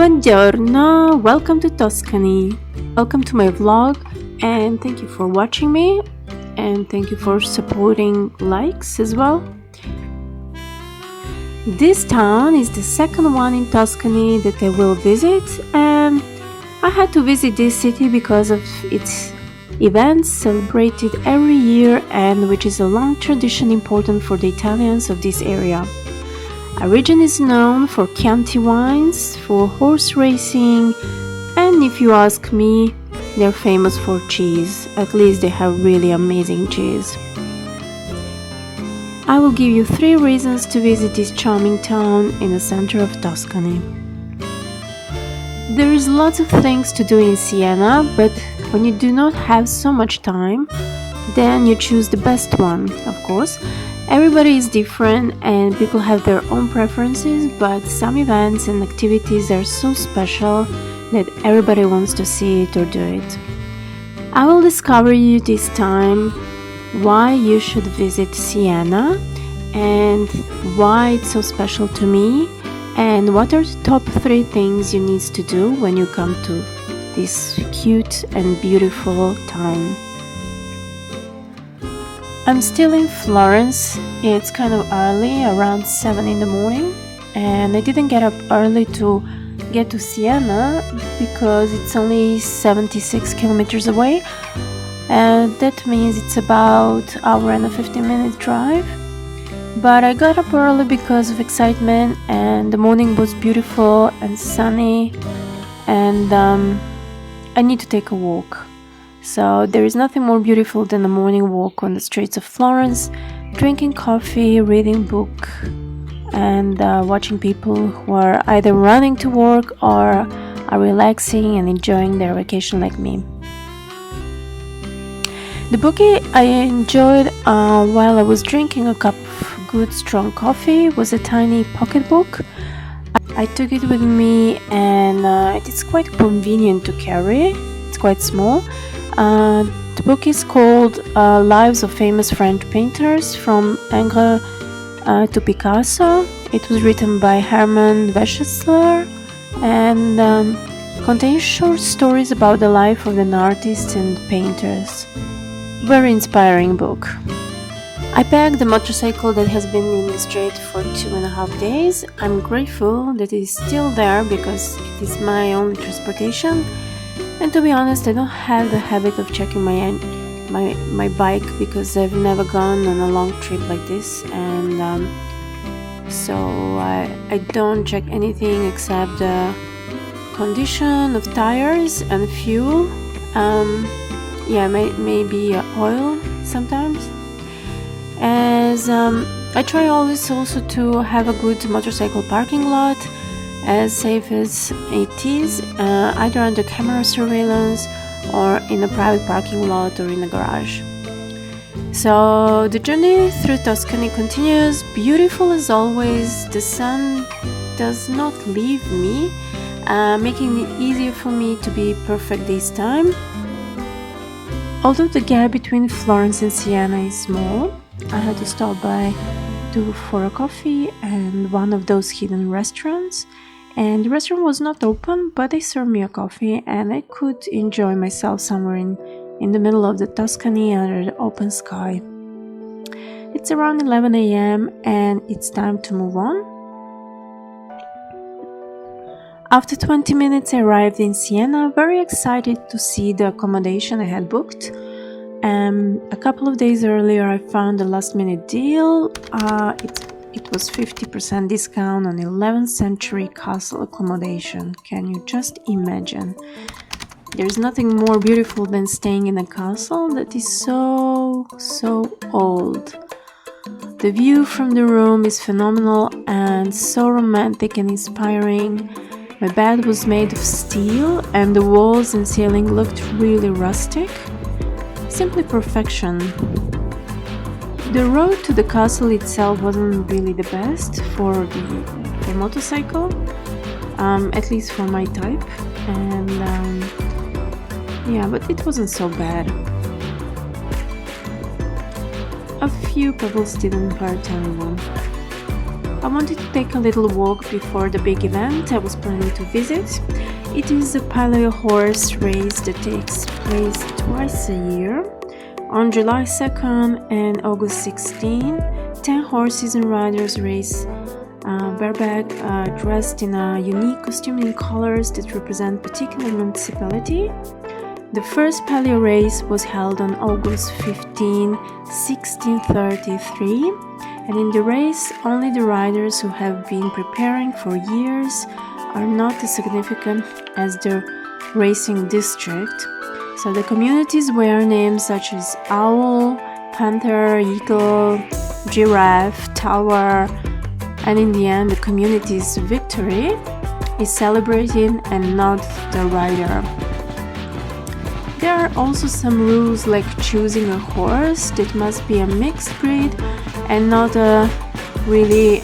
Buongiorno, welcome to Tuscany. Welcome to my vlog and thank you for watching me and thank you for supporting likes as well. This town is the second one in Tuscany that I will visit, and I had to visit this city because of its events celebrated every year and which is a long tradition important for the Italians of this area. Our region is known for Chianti wines, for horse racing, and if you ask me, they're famous for cheese. At least they have really amazing cheese. I will give you 3 reasons to visit this charming town in the center of Tuscany. There is lots of things to do in Siena, but when you do not have so much time, then you choose the best one, of course. Everybody is different and people have their own preferences, but some events and activities are so special that everybody wants to see it or do it. I will discover you this time why you should visit Siena and why it's so special to me and what are the top 3 things you need to do when you come to this cute and beautiful town. I'm still in Florence. It's kind of early, around 7 in the morning, and I didn't get up early to get to Siena because it's only 76 kilometers away, and that means it's about an hour and a 15-minute drive. But I got up early because of excitement, and the morning was beautiful and sunny, and I need to take a walk. So there is nothing more beautiful than a morning walk on the streets of Florence, drinking coffee, reading book, and watching people who are either running to work or are relaxing and enjoying their vacation like me. The book I enjoyed while I was drinking a cup of good strong coffee was a tiny pocketbook. I took it with me and it is quite convenient to carry. It's quite small. The book is called Lives of Famous French Painters from Ingres to Picasso. It was written by Hermann Wechsler and contains short stories about the life of an artist and painters. Very inspiring book. I packed the motorcycle that has been in the street for 2.5 days. I'm grateful that it is still there because it is my only transportation. And to be honest, I don't have the habit of checking my bike because I've never gone on a long trip like this, and so I don't check anything except the condition of tires and fuel. Maybe oil sometimes. As I try always also to have a good motorcycle parking lot, as safe as it is, either under camera surveillance or in a private parking lot or in a garage. So the journey through Tuscany continues, beautiful as always. The sun does not leave me, making it easier for me to be perfect this time. Although the gap between Florence and Siena is small, I had to stop by for a coffee and one of those hidden restaurants. And the restaurant was not open, but they served me a coffee and I could enjoy myself somewhere in the middle of the Tuscany under the open sky. It's around 11 a.m. and it's time to move on. After 20 minutes I arrived in Siena, very excited to see the accommodation I had booked. A couple of days earlier I found a last-minute deal. It was 50% discount on 11th century castle accommodation. Can you just imagine? There's nothing more beautiful than staying in a castle that is so old. The view from the room is phenomenal and so romantic and inspiring. My bed was made of steel and the walls and ceiling looked really rustic. Simply perfection. The road to the castle itself wasn't really the best for motorcycle, at least for my type, and but it wasn't so bad. A few pebbles didn't hurt anyone. I wanted to take a little walk before the big event I was planning to visit. It is a palio horse race that takes place twice a year. On July 2nd and August 16, 10 horses and riders race bareback, dressed in a unique costume in colors that represent particular municipality. The first palio race was held on August 15, 1633, and in the race only the riders who have been preparing for years are not as significant as the racing district. So the communities wear names such as owl, panther, eagle, giraffe, tower, and in the end the community's victory is celebrated and not the rider. There are also some rules like choosing a horse that must be a mixed breed and not a really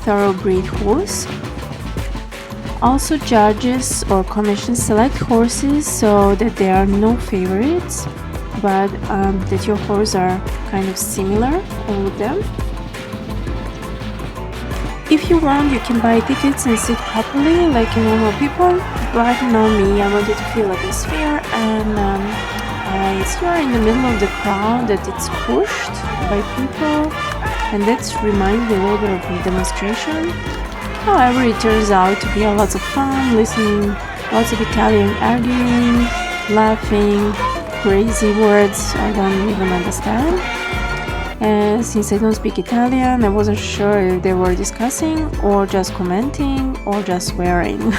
thoroughbred horse. Also, judges or commissions select horses so that there are no favorites, but that your horse are kind of similar, all of them. If you want, you can buy tickets and sit properly like normal people, but not me. I wanted to feel atmosphere, and you are in the middle of the crowd that it's pushed by people, and that reminds me a little bit of a demonstration. However, it turns out to be a lot of fun, listening lots of Italian arguing, laughing, crazy words I don't even understand. And since I don't speak Italian, I wasn't sure if they were discussing or just commenting or just swearing.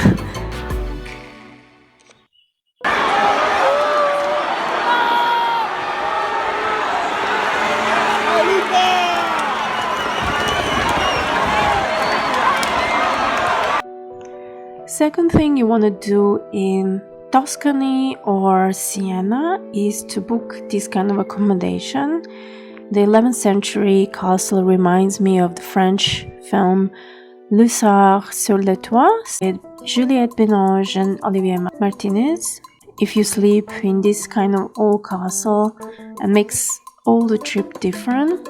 Second thing you want to do in Tuscany or Siena is to book this kind of accommodation. The 11th century castle reminds me of the French film Le Sard sur le Toit with Juliette Binoche and Olivier Martinez. If you sleep in this kind of old castle, it makes all the trip different.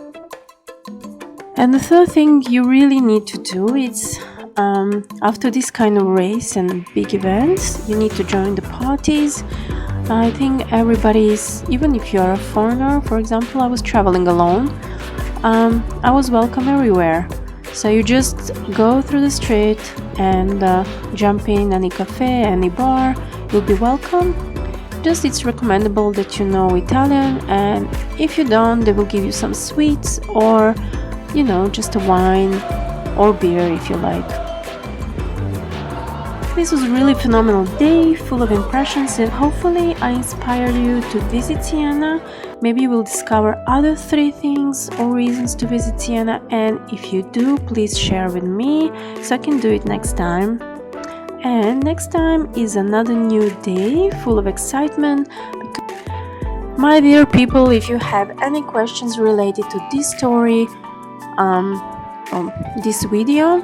And the third thing you really need to do is after this kind of race and big events, you need to join the parties. I think everybody is, even if you're a foreigner, for example, I was traveling alone, I was welcome everywhere. So you just go through the street and jump in any cafe, any bar, you'll be welcome. Just it's recommendable that you know Italian, and if you don't, they will give you some sweets or, just a wine or beer if you like. This was a really phenomenal day, full of impressions, and hopefully I inspired you to visit Siena. Maybe you will discover other 3 things or reasons to visit Siena, and if you do, please share with me so I can do it next time. And next time is another new day, full of excitement. My dear people, if you have any questions related to this story, this video,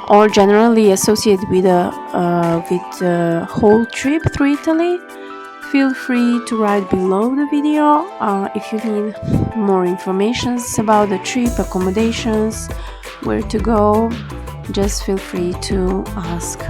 or generally associated with the whole trip through Italy, feel free to write below the video. If you need more information about the trip, accommodations, where to go, just feel free to ask.